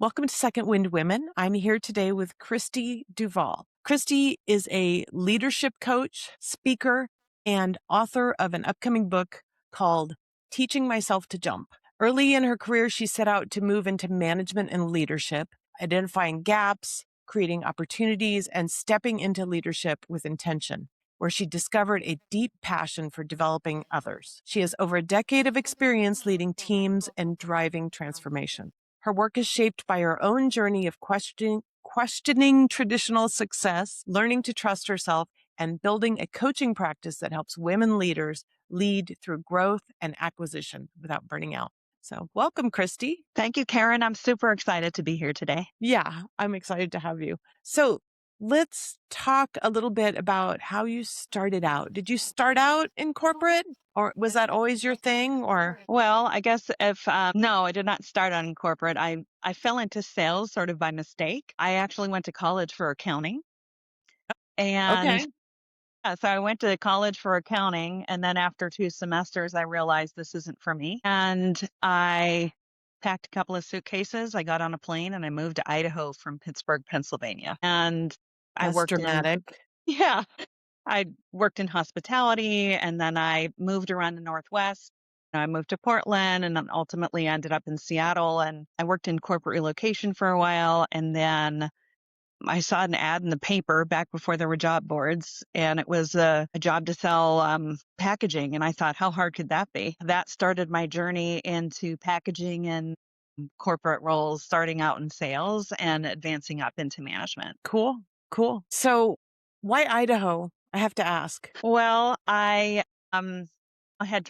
Welcome to Second Wind Women. I'm here today with Kristi Duvall. Kristi is a leadership coach, speaker, and author of an upcoming book called Teaching Myself to Jump. Early in her career, she set out to move into management and leadership, identifying gaps, creating opportunities, and stepping into leadership with intention, where she discovered a deep passion for developing others. She has over a decade of experience leading teams and driving transformation. Her work is shaped by her own journey of questioning traditional success, learning to trust herself, and building a coaching practice that helps women leaders lead through growth and acquisition without burning out. So welcome, Kristi. Thank you, Karen. I'm super excited to be here today. Yeah, I'm excited to have you. So let's talk a little bit about how you started out. Did you start out in corporate, or was that always your thing? Or Well, I guess if no, I did not start on corporate. I fell into sales sort of by mistake. I actually went to college for accounting, and okay, so I went to college for accounting, and then after 2 semesters, I realized this isn't for me, and I packed a couple of suitcases. I got on a plane and I moved to Idaho from Pittsburgh, Pennsylvania, and I that's worked in dramatic. yeah. I worked in hospitality and then I moved around the Northwest. I moved to Portland and then ultimately ended up in Seattle. And I worked in corporate relocation for a while. And then I saw an ad in the paper back before there were job boards, and it was a job to sell packaging. And I thought, how hard could that be? That started my journey into packaging and corporate roles, starting out in sales and advancing up into management. Cool, cool. So why Idaho? I have to ask. Well, um I had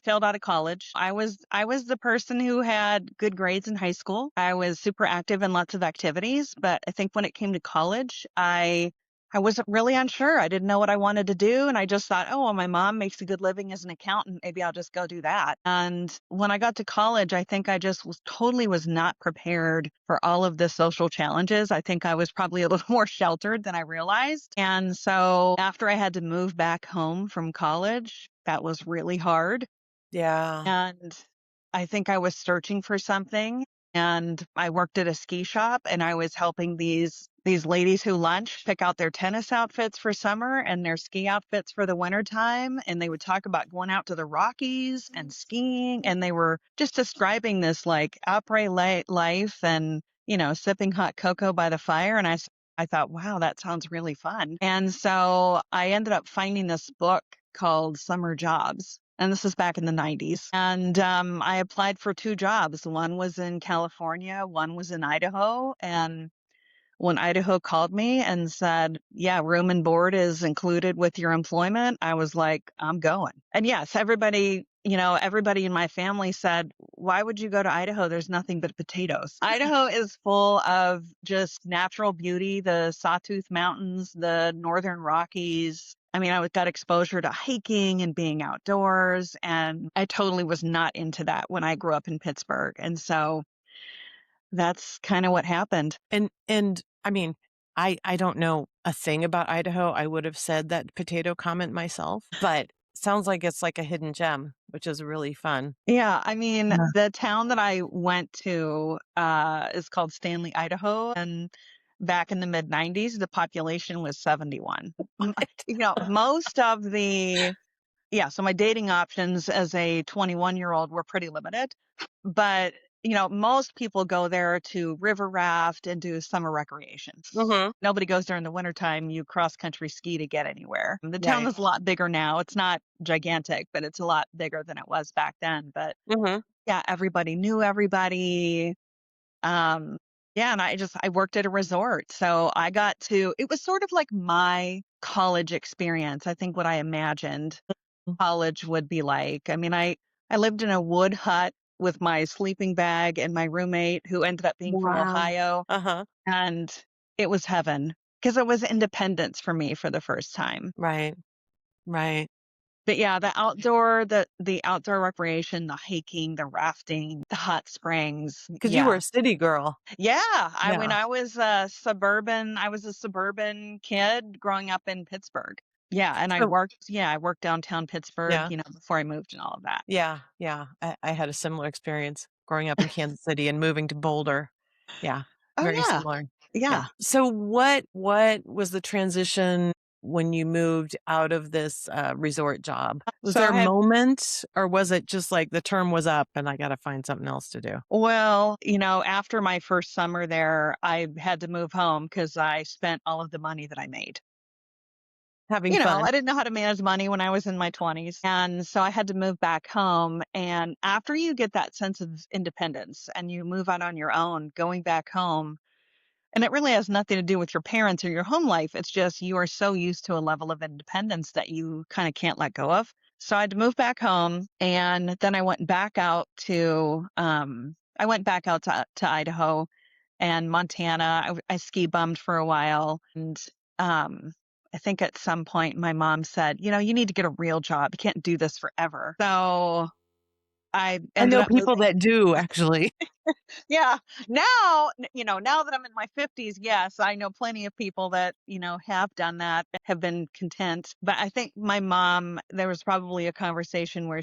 failed out of college. I was the person who had good grades in high school. I was super active in lots of activities, but I think when it came to college, I wasn't really unsure. I didn't know what I wanted to do, and I just thought, "Oh, well, my mom makes a good living as an accountant. Maybe I'll just go do that." And when I got to college, I think I just was not prepared for all of the social challenges. I think I was probably a little more sheltered than I realized. And so after I had to move back home from college, that was really hard. Yeah. And I think I was searching for something, and I worked at a ski shop and I was helping these ladies who lunch pick out their tennis outfits for summer and their ski outfits for the winter time, and they would talk about going out to the Rockies and skiing, and they were just describing this like life and, sipping hot cocoa by the fire. And I thought, wow, that sounds really fun. And so I ended up finding this book called Summer Jobs. And this is back in the 90s. And I applied for 2 jobs. One was in California, one was in Idaho. And when Idaho called me and said, yeah, room and board is included with your employment, I was like, I'm going. And yes, everybody in my family said, why would you go to Idaho? There's nothing but potatoes. Idaho is full of just natural beauty, the Sawtooth Mountains, the Northern Rockies. I mean, I got exposure to hiking and being outdoors, and I totally was not into that when I grew up in Pittsburgh. And so that's kind of what happened. And I mean, I don't know a thing about Idaho. I would have said that potato comment myself, but sounds like it's like a hidden gem, which is really fun. Yeah, I mean, Yeah. the town that I went to is called Stanley, Idaho, and back in the mid 90s, the population was 71. Most of so my dating options as a 21-year-old were pretty limited, but most people go there to river raft and do summer recreation. Mm-hmm. Nobody goes there in the wintertime. You cross country ski to get anywhere. The town Right. is a lot bigger now. It's not gigantic, but it's a lot bigger than it was back then. But Mm-hmm. yeah, everybody knew everybody. Um, yeah, and I worked at a resort. So it was sort of like my college experience. I think what I imagined college would be like. I mean, I lived in a wood hut with my sleeping bag and my roommate who ended up being from Wow. Ohio, Uh-huh. and it was heaven because it was independence for me for the first time. Right. Right. But yeah, the outdoor recreation, the hiking, the rafting, the hot springs. Because you were Yeah. a city girl. Yeah, I mean, Yeah. I was a suburban kid growing up in Pittsburgh. Yeah, and So I worked downtown Pittsburgh, yeah. before I moved and all of that. Yeah. Yeah. I had a similar experience growing up in Kansas City and moving to Boulder. Yeah, Oh, very yeah. similar. Yeah. Yeah. So what was the transition when you moved out of this, resort job? Was So there I a had moment, or was it just like the term was up and I gotta find something else to do? well, after my first summer there, I had to move home because I spent all of the money that I made. Having fun. I didn't know how to manage money when I was in my 20s. And so I had to move back home. And after you get that sense of independence and you move out on your own, going back home, and it really has nothing to do with your parents or your home life. It's just you are so used to a level of independence that you kind of can't let go of. So I had to move back home, and then I went back out to Idaho and Montana. I ski bummed for a while, and um, I think at some point my mom said, you need to get a real job. You can't do this forever. So I I ended know up people moving. that do actually. Yeah. Now that I'm in my 50s, yes, I know plenty of people that, have done that, have been content. But I think my mom, there was probably a conversation where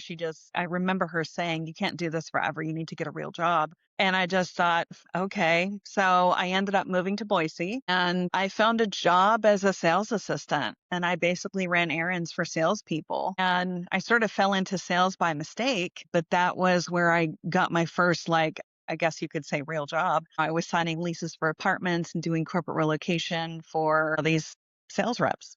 I remember her saying, you can't do this forever. You need to get a real job. And I just thought, okay. So I ended up moving to Boise and I found a job as a sales assistant. And I basically ran errands for salespeople. And I sort of fell into sales by mistake, but that was where I got my first, like, I guess you could say, real job. I was signing leases for apartments and doing corporate relocation for these sales reps.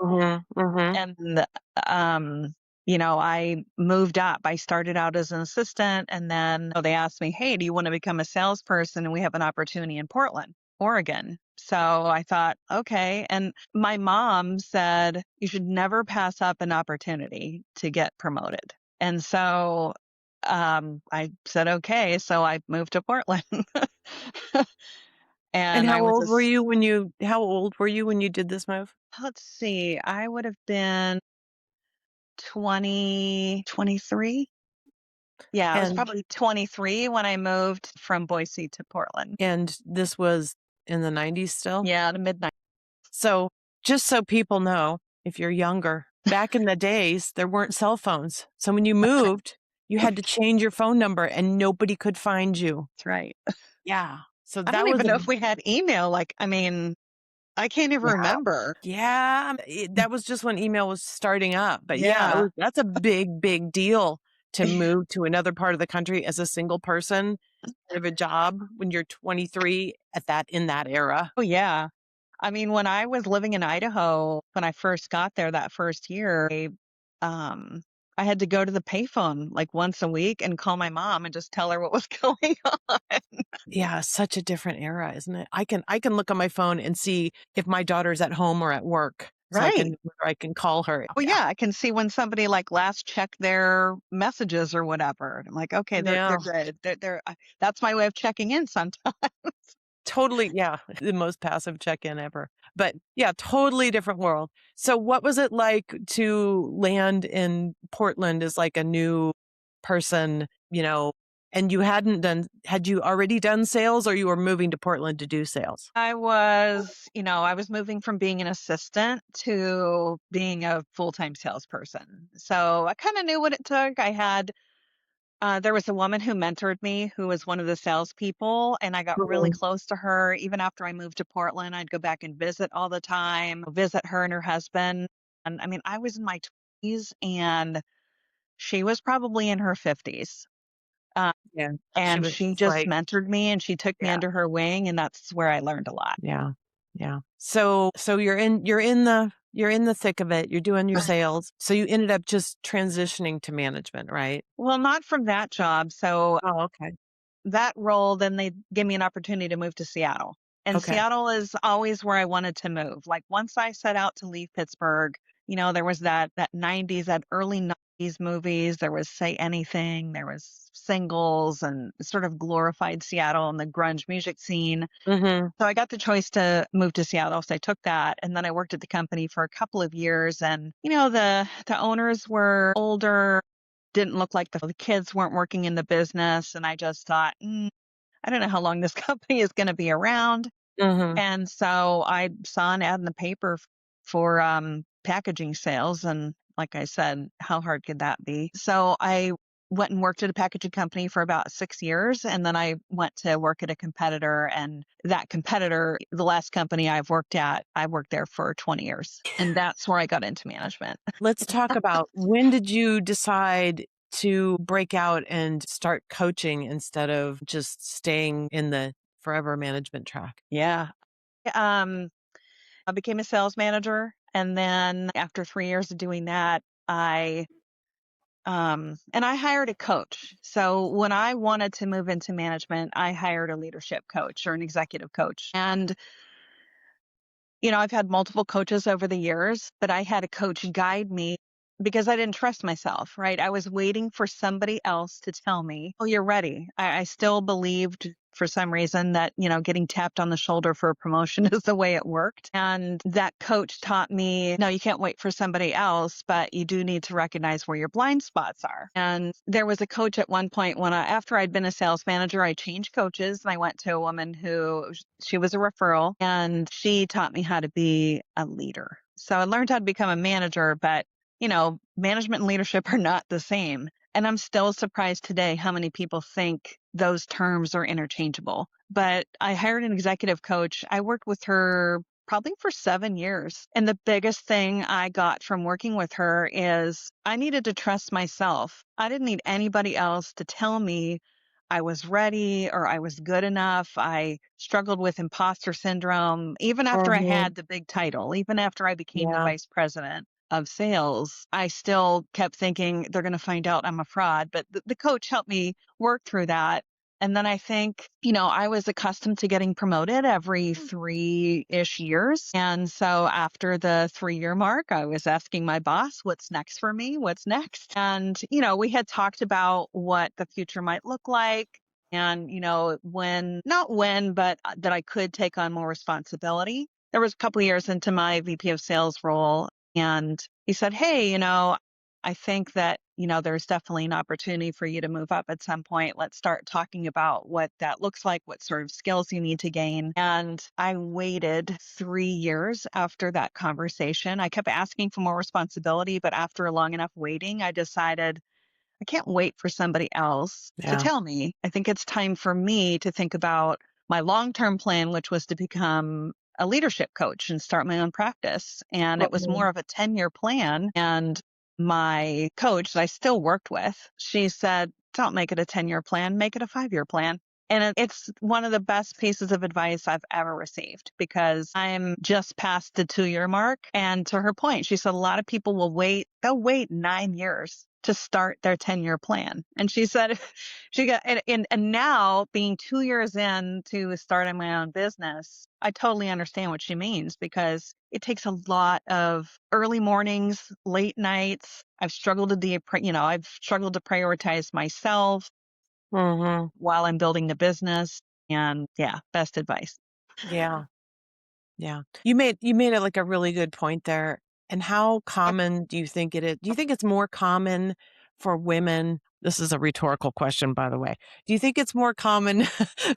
Mhm, mhm. And, um, I moved up. I started out as an assistant and then they asked me, hey, do you want to become a salesperson? And we have an opportunity in Portland, Oregon. So I thought, okay. And my mom said, you should never pass up an opportunity to get promoted. And so I said, okay. So I moved to Portland. And And I was, how old were you when you did this move? let's see, I would have been 23. Yeah, I was And probably 23 when I moved from Boise to Portland. this was in the '90s still? Yeah, the midnight. So, just so people know, if you're younger, back in the days, there weren't cell phones. So when you moved, you had to change your phone number and nobody could find you. That's right. Yeah. So I that don't was even a know if we had email. I can't even yeah. remember. Yeah, that was just when email was starting up. But yeah, Yeah. that's a big, big deal to move to another part of the country as a single person, out of a job when you're 23 in that era. Oh, yeah. I mean, when I was living in Idaho, when I first got there that first year, um, I had to go to the payphone like once a week and call my mom and just tell her what was going on. Yeah, such a different era, isn't it? I can look on my phone and see if my daughter's at home or at work, so Right. I can call her. Well, Yeah. yeah, I can see when somebody like last checked their messages or whatever. And I'm like, okay, they're Yeah. good. That's my way of checking in sometimes. Totally, yeah, the most passive check-in ever. But yeah, totally different world. So what was it like to land in Portland as like a new person, and had you already done sales or you were moving to Portland to do sales? I was moving from being an assistant to being a full-time salesperson. So I kind of knew what it took. There was a woman who mentored me who was one of the salespeople, and I got really Mhm. close to her. Even after I moved to Portland, I'd go back and visit all the time, visit her and her husband. And I mean, I was in my 20s and she was probably in her 50s. Uh, Yeah. She and was she just just like, mentored me and she took me yeah. under her wing, and that's where I learned a lot. Yeah. Yeah. So you're in the thick of it. You're doing your sales. So you ended up just transitioning to management, right? Well, not from that job. So Oh, okay. that role, then they gave me an opportunity to move to Seattle. And Okay. Seattle is always where I wanted to move. Like once I set out to leave Pittsburgh, there was that 90s, that early 90s movies. There was Say Anything, there was Singles, and sort of glorified Seattle and the grunge music scene. Mhm. So I got the choice to move to Seattle. So I took that. And then I worked at the company for a couple of years. And, the owners were older, didn't look like the kids weren't working in the business. And I just thought, I don't know how long this company is going to be around. Mhm. And so I saw an ad in the paper for packaging sales. And like I said, how hard could that be? So I went and worked at a packaging company for about 6 years. And then I went to work at a competitor. And that competitor, the last company I've worked at, I worked there for 20 years. And that's where I got into management. Let's talk about, when did you decide to break out and start coaching instead of just staying in the forever management track? Yeah. Um, I became a sales manager. And then after 3 years of doing that, and I hired a coach. So when I wanted to move into management, I hired a leadership coach or an executive coach. And I've had multiple coaches over the years, but I had a coach guide me because I didn't trust myself, right? I was waiting for somebody else to tell me, oh, you're ready. I still believed for some reason that, getting tapped on the shoulder for a promotion is the way it worked. And that coach taught me, no, you can't wait for somebody else, but you do need to recognize where your blind spots are. And there was a coach at one point after I'd been a sales manager, I changed coaches and I went to a woman who she was a referral and she taught me how to be a leader. So I learned how to become a manager, but management and leadership are not the same. And I'm still surprised today how many people think those terms are interchangeable. But I hired an executive coach. I worked with her probably for 7 years. And the biggest thing I got from working with her is I needed to trust myself. I didn't need anybody else to tell me I was ready or I was good enough. I struggled with imposter syndrome, even after I Mhm. had the big title, even after I became the Yeah. vice president of sales. I still kept thinking they're going to find out I'm a fraud, but the coach helped me work through that. And then I think, I was accustomed to getting promoted every 3-ish years. And so after the 3-year mark, I was asking my boss, what's next for me? What's next? And, we had talked about what the future might look like. And, not when, but that I could take on more responsibility. There was a couple of years into my VP of sales role. And he said, hey, I think that, there's definitely an opportunity for you to move up at some point. Let's start talking about what that looks like, what sort of skills you need to gain. And I waited 3 years after that conversation. I kept asking for more responsibility, but after a long enough waiting, I decided I can't wait for somebody else to Yeah. tell me. I think it's time for me to think about my long-term plan, which was to become a leadership coach and start my own practice. And it was Mhm. more of a 10-year plan. And my coach that I still worked with, she said, don't make it a 10-year plan, make it a 5-year plan. And it's one of the best pieces of advice I've ever received because I'm just past the 2-year mark. And to her point, she said a lot of people they'll wait 9 years to start their 10-year plan. And she said, and now being 2 years in to starting my own business, I totally understand what she means because it takes a lot of early mornings, late nights. I've struggled to prioritize myself Mhm. while I'm building the business. And yeah, best advice. Yeah. Yeah. You made it like a really good point there. And how common do you think it is? Do you think it's more common for women? This is a rhetorical question, by the way. Do you think it's more common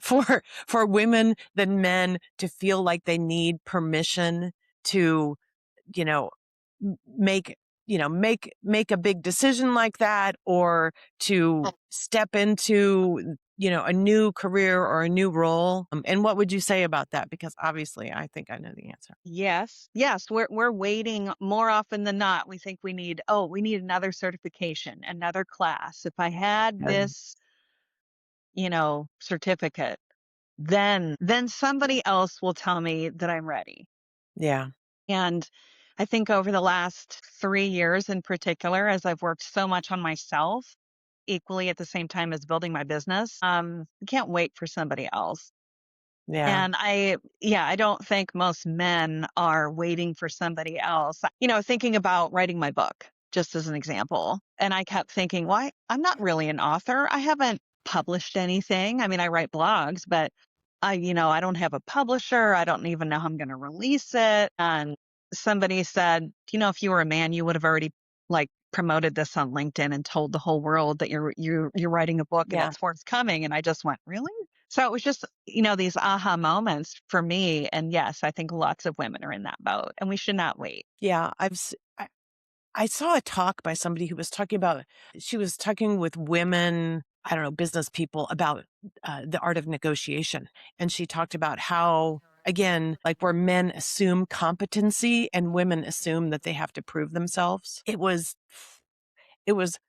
for women than men to feel like they need permission to, you know, make, make a big decision like that, or to step into, a new career or a new role? And what would you say about that? Because obviously I think I know the answer. Yes. Yes. We're waiting more often than not. We think we need another certification, another class. If I had Um, this, certificate, then somebody else will tell me that I'm ready. yeah. And I think over the last 3 years in particular, as I've worked so much on myself, equally at the same time as building my business, I can't wait for somebody else. Yeah. And I don't think most men are waiting for somebody else. Thinking about writing my book, just as an example. And I kept thinking, why? I'm not really an author. I haven't published anything. I mean, I write blogs, but I don't have a publisher. I don't even know how I'm going to release it. And somebody said, if you were a man, you would have already like promoted this on LinkedIn and told the whole world that you're writing a book and Yeah. it's forthcoming. And I just went, really? So it was just, these aha moments for me. And yes, I think lots of women are in that boat and we should not wait. Yeah. I saw a talk by somebody who was talking about she was talking with women, I don't know, business people about, the art of negotiation, and she talked about how, again, like, where men assume competency and women assume that they have to prove themselves. It was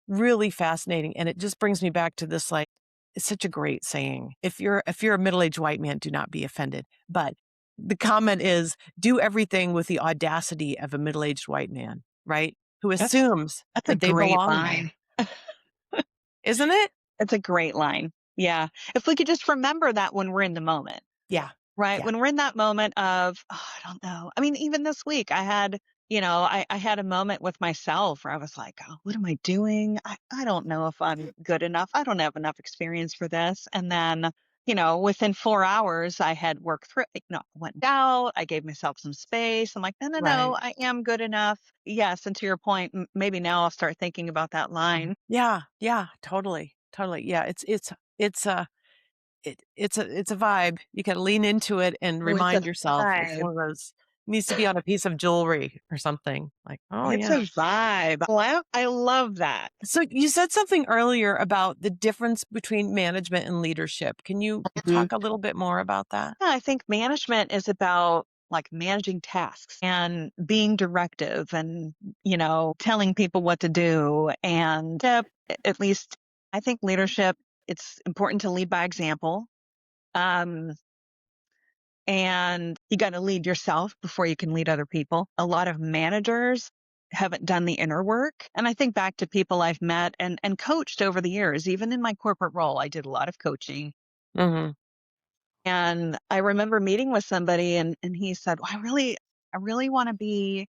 really fascinating, and it just brings me back to this, like, it's such a great saying. If you're a middle-aged white man, do not be offended, but the comment is, "Do everything with the audacity of a middle-aged white man," right? Who That's assumes that's a that they great belong there. line. Isn't it? It's a great line. Yeah. If we could just remember that when we're in the moment. Yeah. Right, Yeah. when we're in that moment of, "Oh, I don't know." I mean, even this week, I had, I had a moment with myself where I was like, "Oh, what am I doing? I don't know if I'm good enough. I don't have enough experience for this." And then, within 4 hours, I had worked through went out, I gave myself some space. I'm like, "No, no, no, Right. I am good enough." Yes, and to your point, maybe now I'll start thinking about that line. Yeah. Yeah. Totally. Totally. Yeah. It's a vibe. You gotta lean into it and Oh, it's a remind yourself. It's vibe. one of those needs to be on a piece of jewelry or something. Like, "Oh, It's yeah." a vibe. I love that. So you said something earlier about the difference between management and leadership. Can you talk a little bit more about that? Yeah, I think management is about like managing tasks and being directive and, telling people what to do. And at least I think leadership, it's important to lead by example. Um, and you got to lead yourself before you can lead other people. A lot of managers haven't done the inner work. And I think back to people I've met and coached over the years, even in my corporate role, I did a lot of coaching. Mhm. And I remember meeting with somebody and he said, "Well, I really want to be,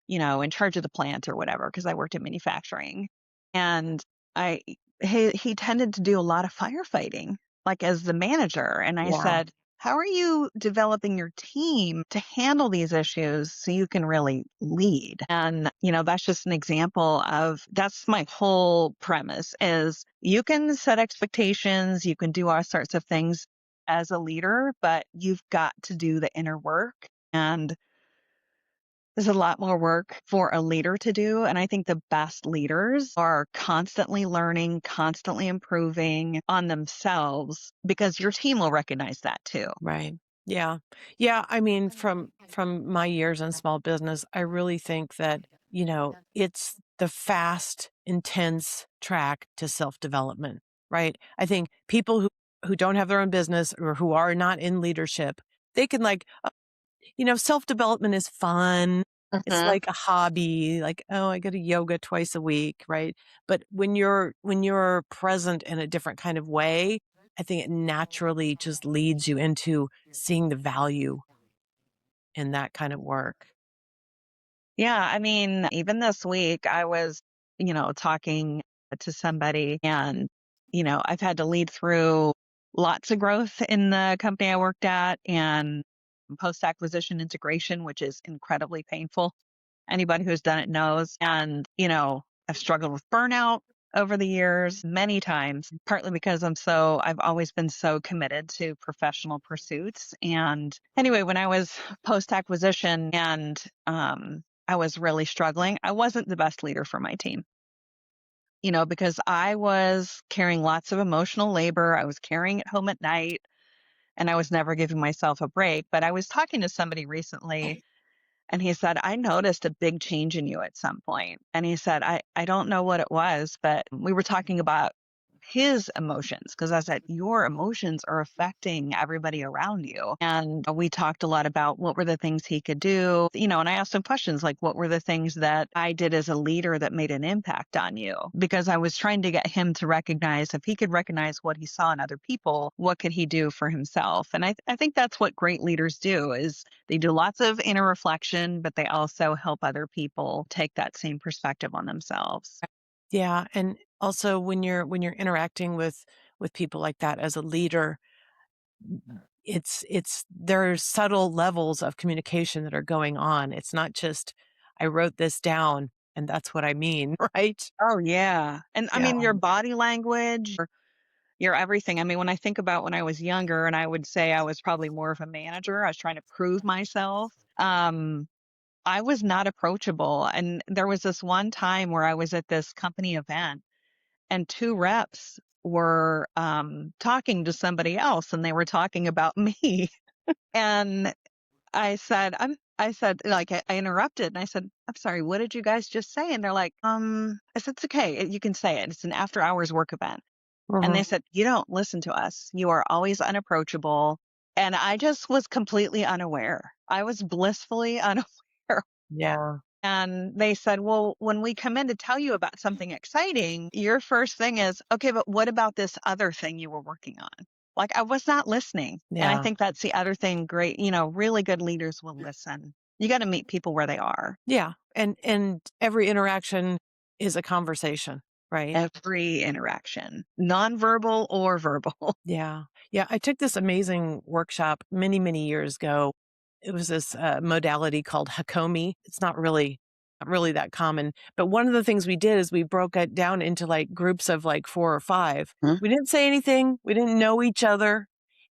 in charge of the plant or whatever, because I worked in manufacturing." And I he tended to do a lot of firefighting, like as the manager. And I Yeah. said, "How are you developing your team to handle these issues so you can really lead?" And, that's just an example of that's my whole premise is you can set expectations, you can do all sorts of things as a leader, but you've got to do the inner work. And there's a lot more work for a leader to do. And I think the best leaders are constantly learning, constantly improving on themselves because your team will recognize that too. Right. Yeah. Yeah, I mean, from my years in small business, I really think that, it's the fast, intense track to self-development, right? I think people who don't have their own business or who are not in leadership, they can like, self-development is fun. It's Mhm. like a hobby, like, "Oh, I go to yoga twice a week," right? But when you're present in a different kind of way, I think it naturally just leads you into seeing the value in that kind of work. Yeah, I mean, even this week, I was, talking to somebody and, I've had to lead through lots of growth in the company I worked at and post acquisition integration, which is incredibly painful. Anybody who's done it knows. And, I've struggled with burnout over the years many times, partly because I've always been so committed to professional pursuits. And anyway, when I was post acquisition and I was really struggling, I wasn't the best leader for my team. Because I was carrying lots of emotional labor. I was carrying it home at night and I was never giving myself a break. But I was talking to somebody recently and he said, "I noticed a big change in you at some point." And he said, I don't know what it was, but we were talking about his emotions because I said, "Your emotions are affecting everybody around you." And we talked a lot about what were the things he could do, and I asked him questions like, "What were the things that I did as a leader that made an impact on you?" Because I was trying to get him to recognize if he could recognize what he saw in other people, what could he do for himself? And I think that's what great leaders do is they do lots of inner reflection, but they also help other people take that same perspective on themselves. Yeah, and also when you're interacting with people like that as a leader, it's there are subtle levels of communication that are going on. It's not just, "I wrote this down and that's what I mean," right? Oh, yeah. And I Yeah. mean, your body language, your everything. I mean, when I think about when I was younger, and I would say I was probably more of a manager, I was trying to prove myself. I was not approachable. And there was this one time where I was at this company event and 2 reps were, talking to somebody else, and they were talking about me. And I said, like, I interrupted and I said, "I'm sorry, what did you guys just say?" And they're like, I said, "It's okay. You can say it. It's an after hours work event." And they Mhm. said, "You don't listen to us. You are always unapproachable." And I just was completely unaware. I was blissfully unaware. Yeah. And they said, "Well, when we come in to tell you about something exciting, your first thing is, okay, but what about this other thing you were working on?" Like, I was not listening. And I Yeah. think that's the other thing great, really good leaders will listen. You got to meet people where they are. Yeah. And every interaction is a conversation, right? Every interaction, nonverbal or verbal. Yeah. Yeah. I took this amazing workshop many, many years ago. It was this modality called Hakomi. It's not really that common. But one of the things we did is we broke it down into like groups of like 4 or 5. Huh? We didn't say anything. We didn't know each other.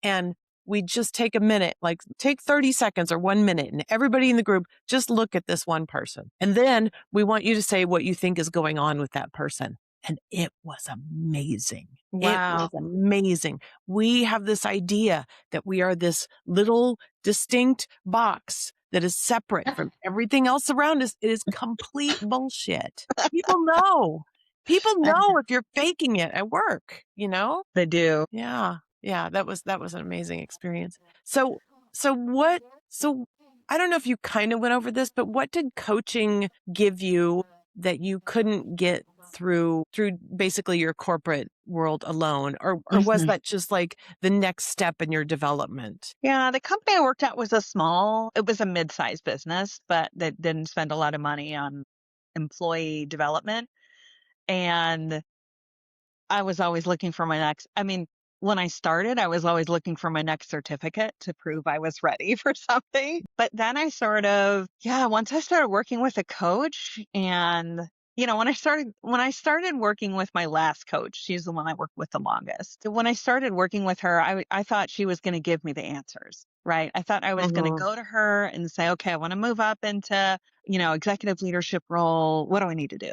And we just take a minute, like take 30 seconds or 1 minute, and everybody in the group just look at this one person. And then we want you to say what you think is going on with that person. And it was amazing. It Wow. was amazing. We have this idea that we are this little distinct box that is separate from everything else around us. It is complete bullshit. People know. People know if you're faking it at work, you know? They do. Yeah. Yeah, that was an amazing experience. So so what so I don't know if you kind of went over this, but what did coaching give you that you couldn't get through basically your corporate world alone? Or was Mhm. that just like the next step in your development? Yeah, the company I worked at was it was a mid-sized business, but that didn't spend a lot of money on employee development. And I was always looking for when I started, I was always looking for my next certificate to prove I was ready for something. But then once I started working with a coach and when I started working with my last coach, she's the one I worked with the longest. When I started working with her, I thought she was going to give me the answers, right? I thought I was going to Mhm. go to her and say, "Okay, I want to move up into, executive leadership role. What do I need to do?"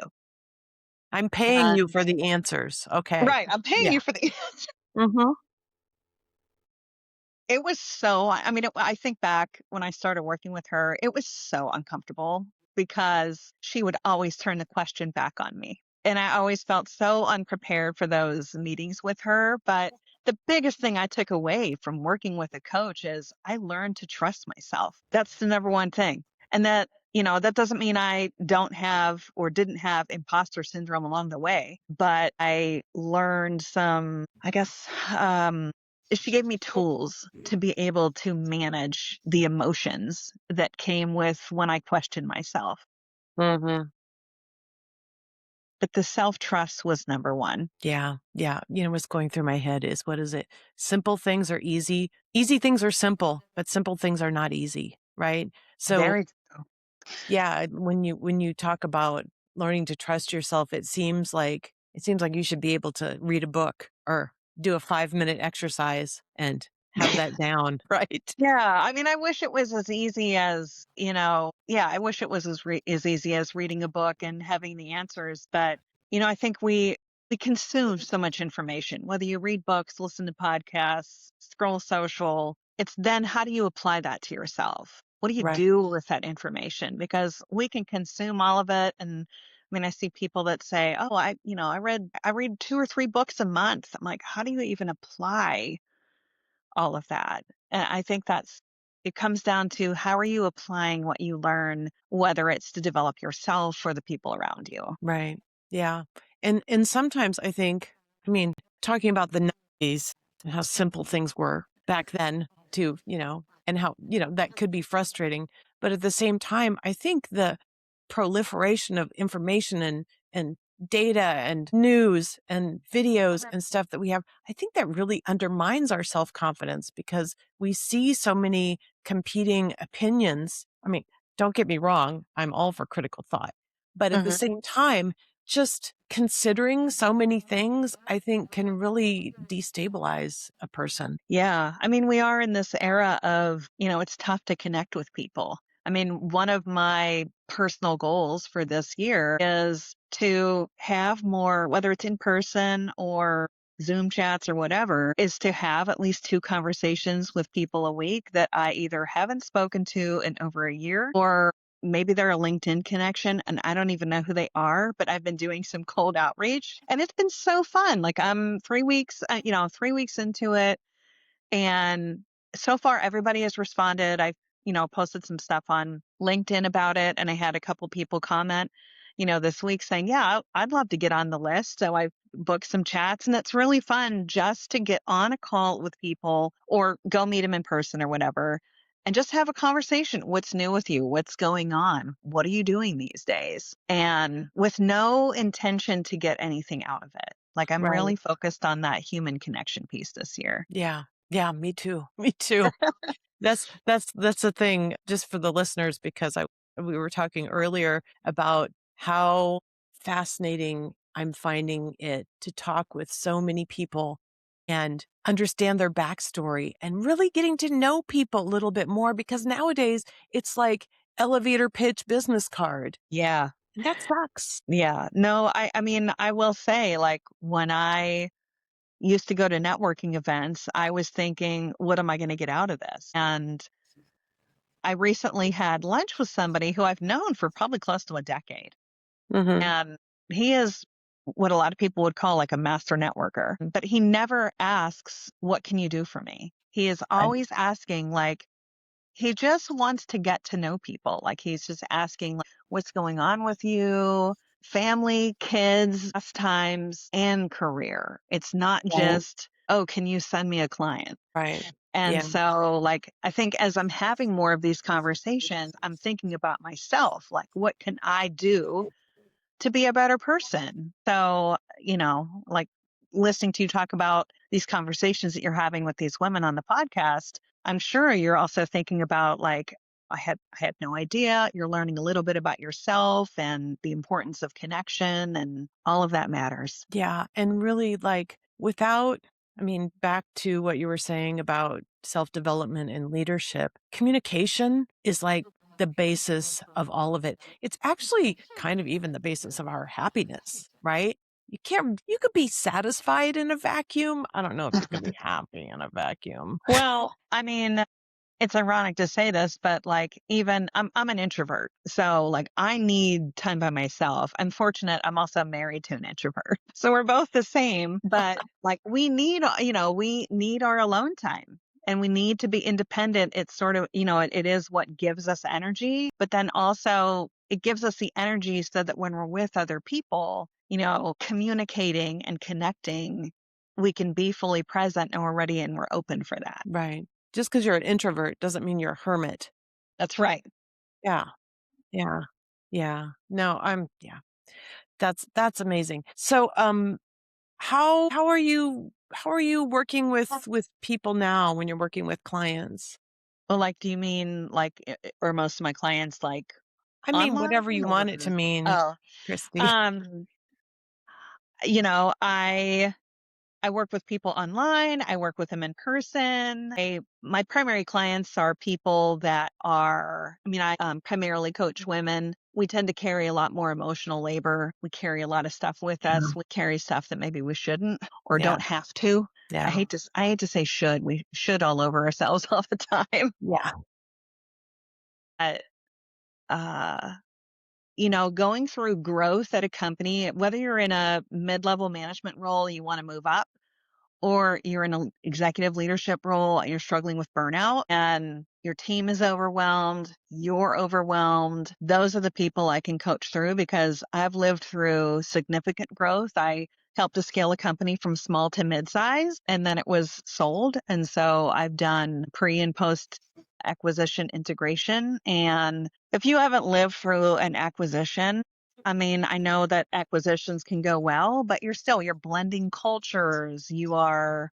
I'm paying you And for the answers. Okay. right, I'm paying Yeah. you for the Mhm. It was so I mean, I think back when I started working with her, it was so uncomfortable because she would always turn the question back on me. And I always felt so unprepared for those meetings with her. But the biggest thing I took away from working with a coach is I learned to trust myself. That's the number one thing. And that doesn't mean I don't have or didn't have imposter syndrome along the way, but I learned I guess, she gave me tools to be able to manage the emotions that came with when I questioned myself. Mhm. But the self-trust was number 1. Yeah, yeah. What's going through my head is what is it? Simple things are easy. Easy things are simple, but simple things are not easy, right? So, Very true. yeah, when you talk about learning to trust yourself, it seems like you should be able to read a book or do a 5-minute exercise and have that down, right? Yeah, I mean, I wish it was as easy as, I wish it was as easy as reading a book and having the answers, but, I think we consume so much information, whether you read books, listen to podcasts, scroll social, it's then how do you apply that to yourself? What do you Right. do with that information? Because we can consume all of it and I mean, I see people that say, "Oh, I read 2 or 3 books a month." I'm like, "How do you even apply all of that?" And I think it comes down to how are you applying what you learn, whether it's to develop yourself or the people around you. Right. Yeah. And sometimes I mean, talking about the 90s and how simple things were back then too, and how, that could be frustrating. But at the same time, I think the proliferation of information and data and news and videos and stuff that we have, I think that really undermines our self-confidence because we see so many competing opinions. I mean, don't get me wrong, I'm all for critical thought. But at the Mhm. same time, just considering so many things, I think can really destabilize a person. Yeah. I mean, we are in this era of, it's tough to connect with people. I mean, one of my personal goals for this year is to have more, whether it's in person or Zoom chats or whatever, is to have at least 2 conversations with people a week that I either haven't spoken to in over a year, or maybe they're a LinkedIn connection and I don't even know who they are, but I've been doing some cold outreach and it's been so fun. Like I'm 3 weeks, 3 weeks into it, and so far, everybody has responded. I've, posted some stuff on LinkedIn about it, and I had a couple people comment, this week saying, "Yeah, I'd love to get on the list." So I've booked some chats, and it's really fun just to get on a call with people or go meet them in person or whatever, and just have a conversation. What's new with you? What's going on? What are you doing these days? And with no intention to get anything out of it. Like I'm Right. really focused on that human connection piece this year. Yeah. Yeah, me too. Me too. That's the thing, just for the listeners, because I we were talking earlier about how fascinating I'm finding it to talk with so many people and understand their backstory and really getting to know people a little bit more, because nowadays it's like elevator pitch business card, Yeah. and that sucks. Yeah. No, I mean, I will say, like, when I used to go to networking events, I was thinking, what am I going to get out of this? And I recently had lunch with somebody who I've known for probably close to a decade. Mhm. And he is what a lot of people would call like a master networker, but he never asks, what can you do for me? He is Right. always asking, like, he just wants to get to know people. Like he's just asking, like, what's going on with you? Family, kids, pastimes, and career. It's not Right. just, oh, can you send me a client? Right. And Yeah. so, like, I think as I'm having more of these conversations, I'm thinking about myself, like, what can I do to be a better person? So, like listening to you talk about these conversations that you're having with these women on the podcast, I'm sure you're also thinking about like, I had no idea. You're learning a little bit about yourself and the importance of connection and all of that matters. Yeah, and really, like, without I mean, back to what you were saying about self-development and leadership, communication is like the basis of all of it. It's actually kind of even the basis of our happiness, right? You could be satisfied in a vacuum. I don't know if you can be happy in a vacuum. Well, I mean, it's ironic to say this, but like even I'm an introvert. So like I need time by myself. I'm fortunate I'm also married to an introvert. So we're both the same, but like we need our alone time and we need to be independent. It's sort of, it is what gives us energy, but then also it gives us the energy so that when we're with other people, communicating and connecting, we can be fully present and we're ready and we're open for that. Right. Just because 'cause you're an introvert doesn't mean you're a hermit. That's right. Yeah, yeah, yeah. No, yeah, that's amazing. So, how are you working with people now when you're working with clients? Well, like, do you mean like, or most of my clients like I mean, online whatever you want it to or? mean, Oh, Christy. um, I work with people online. I work with them in person. My primary clients are people that are, I mean, I primarily coach women. We tend to carry a lot more emotional labor. We carry a lot of stuff with Yeah, us. We carry stuff that maybe we shouldn't or yeah, don't have to. yeah, I hate to say should. We should all over ourselves all the time. yeah, But, uh, going through growth at a company, whether you're in a mid-level management role, you want to move up, or you're in an executive leadership role and you're struggling with burnout and your team is overwhelmed, you're overwhelmed. Those are the people I can coach through because I've lived through significant growth. I helped to scale a company from small to mid-size and then it was sold. And so I've done pre and post acquisition integration. And if you haven't lived through an acquisition, I mean, I know that acquisitions can go well, but you're blending cultures, you are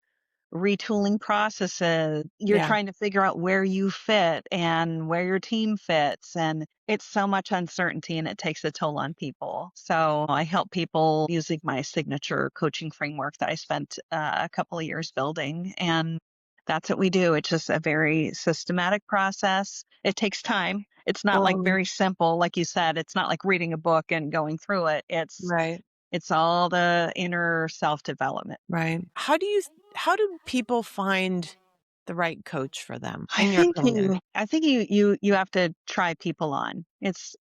retooling processes, you're yeah, trying to figure out where you fit and where your team fits. And it's so much uncertainty and it takes a toll on people. So I help people using my signature coaching framework that I spent a couple of years building. And That's what we do. It's just a very systematic process. It takes time. It's not like Um, very simple, like you said. It's not like reading a book and going through it. right, It's all the inner self development. right. How do people find the right coach for them, I in your think opinion? you have to try people on. It's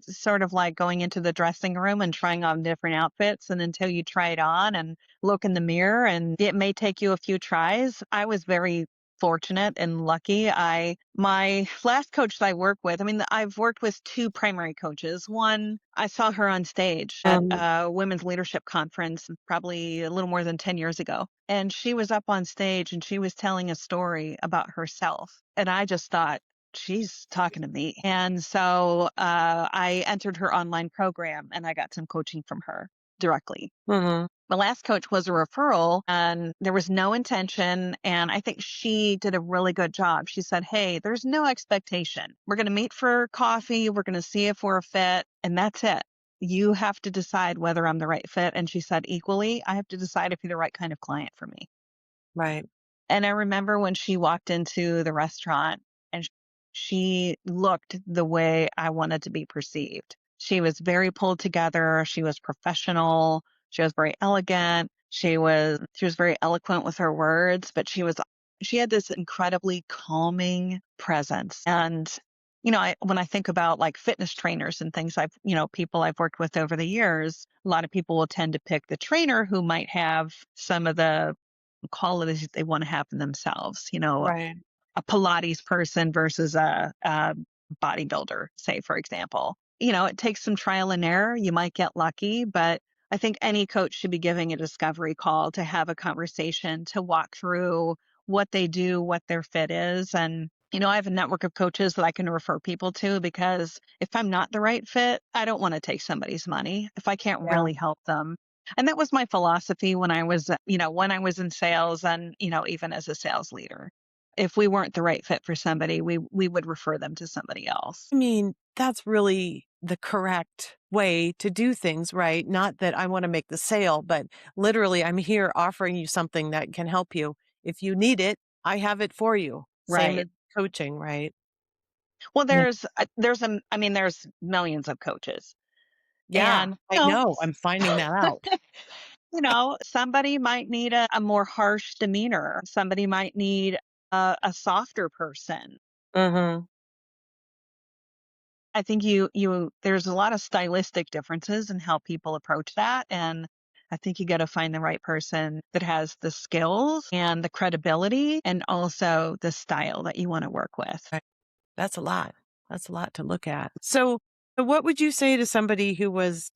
sort of like going into the dressing room and trying on different outfits, and until you try it on and look in the mirror, and it may take you a few tries. I was very fortunate and lucky. I My last coach that I worked with, I mean, I've worked with two primary coaches. One, I saw her on stage at Um, a women's leadership conference probably a little more than 10 years ago. And she was up on stage and she was telling a story about herself. And I just thought, she's talking to me. And so I entered her online program and I got some coaching from her directly. mhm, The last coach was a referral and there was no intention. And I think she did a really good job. She said, "Hey, there's no expectation. We're going to meet for coffee. We're going to see if we're a fit. And that's it. You have to decide whether I'm the right fit." And she said, equally, I have to decide if you're the right kind of client for me. right, And I remember when she walked into the restaurant and she looked the way I wanted to be perceived. She was very pulled together. She was professional. She was very elegant. She was very eloquent with her words, but she had this incredibly calming presence. And when I think about like fitness trainers and things people I've worked with over the years, a lot of people will tend to pick the trainer who might have some of the qualities they want to have in themselves, right. a Pilates person versus a bodybuilder, say, for example. It takes some trial and error. You might get lucky, but I think any coach should be giving a discovery call to have a conversation, to walk through what they do, what their fit is. And, I have a network of coaches that I can refer people to, because if I'm not the right fit, I don't want to take somebody's money if I can't Yeah. really help them. And that was my philosophy when I was in sales and, even as a sales leader. If we weren't the right fit for somebody, we would refer them to somebody else. I mean, that's really the correct way to do things, right? Not that I want to make the sale, but literally, I'm here offering you something that can help you. If you need it, I have it for you. Same as Right. coaching, right? Well, Yeah. there's millions of coaches. Yeah, And, I know. I'm finding that out. somebody might need a more harsh demeanor. Somebody might need a softer person. Hmm. I think there's a lot of stylistic differences in how people approach that. And I think you got to find the right person that has the skills and the credibility and also the style that you want to work with. Right. That's a lot. That's a lot to look at. So what would you say to somebody who was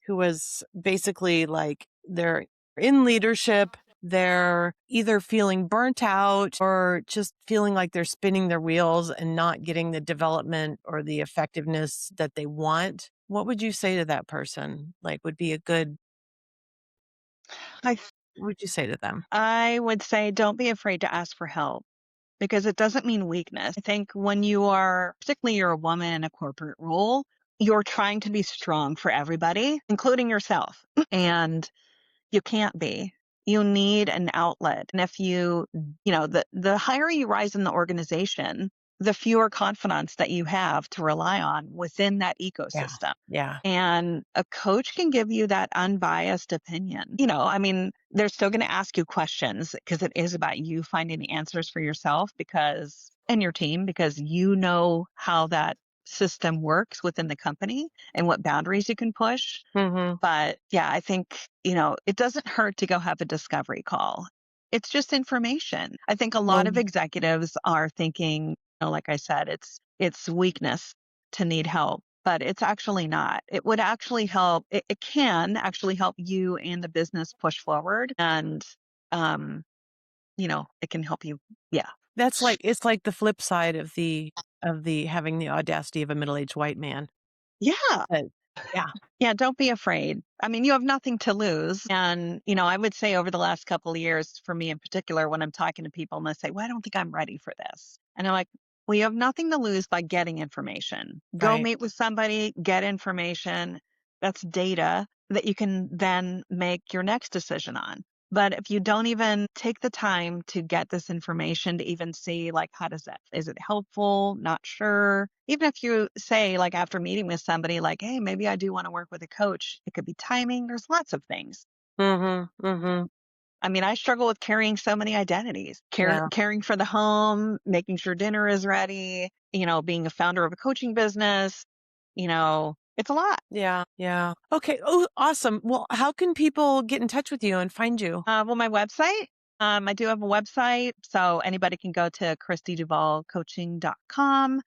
basically like they're in leadership, they're either feeling burnt out or just feeling like they're spinning their wheels and not getting the development or the effectiveness that they want? What would you say to that person? Like would be a good I what would you say to them? I would say don't be afraid to ask for help, because it doesn't mean weakness. I think when particularly you're a woman in a corporate role, you're trying to be strong for everybody, including yourself. And you can't be. You need an outlet. And if the higher you rise in the organization, the fewer confidants that you have to rely on within that Yeah. ecosystem. Yeah. And a coach can give you that unbiased opinion. I mean, they're still going to ask you questions because it is about you finding the answers for yourself, and your team, because you know how that system works within the company and what boundaries you can push. Mhm. But yeah, I think, it doesn't hurt to go have a discovery call. It's just information. I think a lot of Well, executives are thinking, like I said, it's weakness to need help, but it's actually not. It would actually help. It can actually help you and the business push forward. And, it can help you. Yeah. that's like it's like the flip side of the having the audacity of a middle-aged white man. Yeah. But yeah, Yeah, don't be afraid. I mean, you have nothing to lose. And, I would say over the last couple of years, for me in particular, when I'm talking to people and they say, "Well, I don't think I'm ready for this." And I'm like, "Well, you have nothing to lose by getting information. Go right. meet with somebody, get information. That's data that you can then make your next decision on." But if you don't even take the time to get this information to even see, like, how does that, is it helpful? Not sure. Even if you say, like, after meeting with somebody, like, hey, maybe I do want to work with a coach, it could be timing. There's lots of things. Mhm, mhm. I mean, I struggle with carrying so many identities, Yeah, caring for the home, making sure dinner is ready, being a founder of a coaching business, it's a lot. yeah, yeah. Okay, oh, awesome. Well, how can people get in touch with you and find you? Well, my website, I do have a website, so anybody can go to kristiduvallcoaching.com.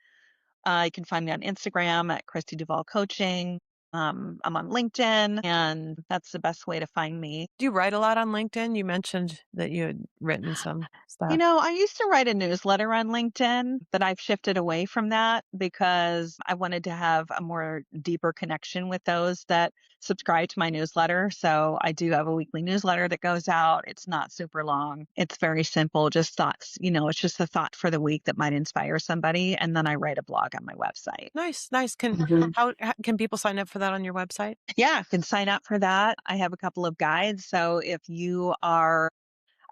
You can find me on Instagram at Kristi Duvall Coaching. I'm on LinkedIn, and that's the best way to find me. Do you write a lot on LinkedIn? You mentioned that you had written some stuff. I used to write a newsletter on LinkedIn, but I've shifted away from that because I wanted to have a more deeper connection with those that subscribe to my newsletter. So I do have a weekly newsletter that goes out. It's not super long. It's very simple, just thoughts, it's just a thought for the week that might inspire somebody. And then I write a blog on my website. Nice, nice. Can Mhm. how can people sign up for that on your website? Yeah, you can sign up for that. I have a couple of guides. So if you are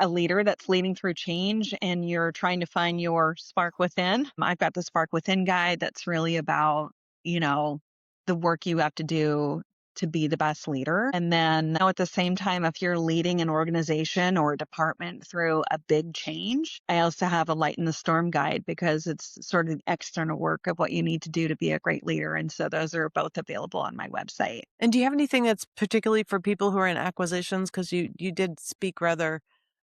a leader that's leading through change and you're trying to find your spark within. I've got the Spark Within guide that's really about, you know, the work you have to do to be the best leader. And then now at the same time, if you're leading an organization or a department through a big change, I also have a Light in the Storm guide because it's sort of the external work of what you need to do to be a great leader. And so those are both available on my website. And do you have anything that's particularly for people who are in acquisitions? Because you did speak rather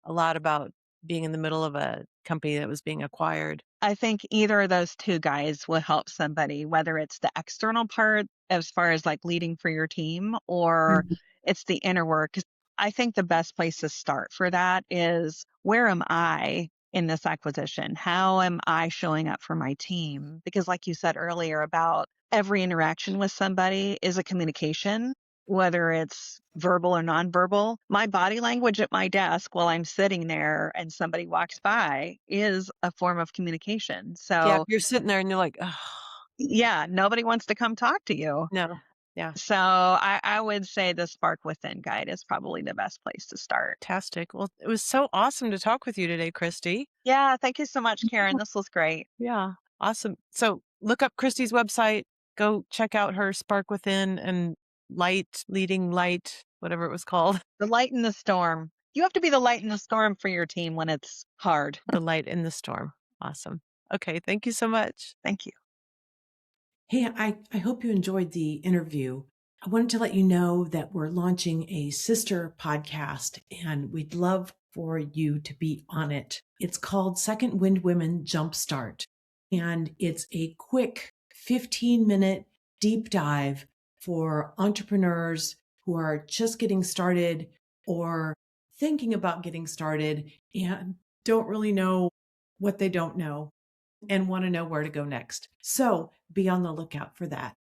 a lot about being in the middle of a company that was being acquired. I think either of those two guys will help somebody, whether it's the external part as far as like leading for your team or Mhm. it's the inner work. 'Cause I think the best place to start for that is where am I in this acquisition? How am I showing up for my team? Because, like you said earlier, about every interaction with somebody is a communication, whether it's verbal or nonverbal. My body language at my desk while I'm sitting there and somebody walks by is a form of communication. Yeah, if So, you're sitting there and you're like, "Ugh, yeah, nobody wants to come talk to you. no." Yeah, So, I would say the Spark Within guide is probably the best place to start. fantastic. Well, it was so awesome to talk with you today, Christy. Yeah, thank you so much, Karen. This was great. Yeah, awesome. So look up Christy's website, go check out her Spark Within and Leading Light, whatever it was called, The light in the storm. You have to be the light in the storm for your team when it's hard. The Light in the Storm. Awesome. Okay, thank you so much. Thank you. Hey, I hope you enjoyed the interview. I wanted to let you know that we're launching a sister podcast and we'd love for you to be on it. It's called Second Wind Women Jumpstart. And it's a quick 15-minute deep dive for entrepreneurs who are just getting started or thinking about getting started and don't really know what they don't know and want to know where to go next. So be on the lookout for that.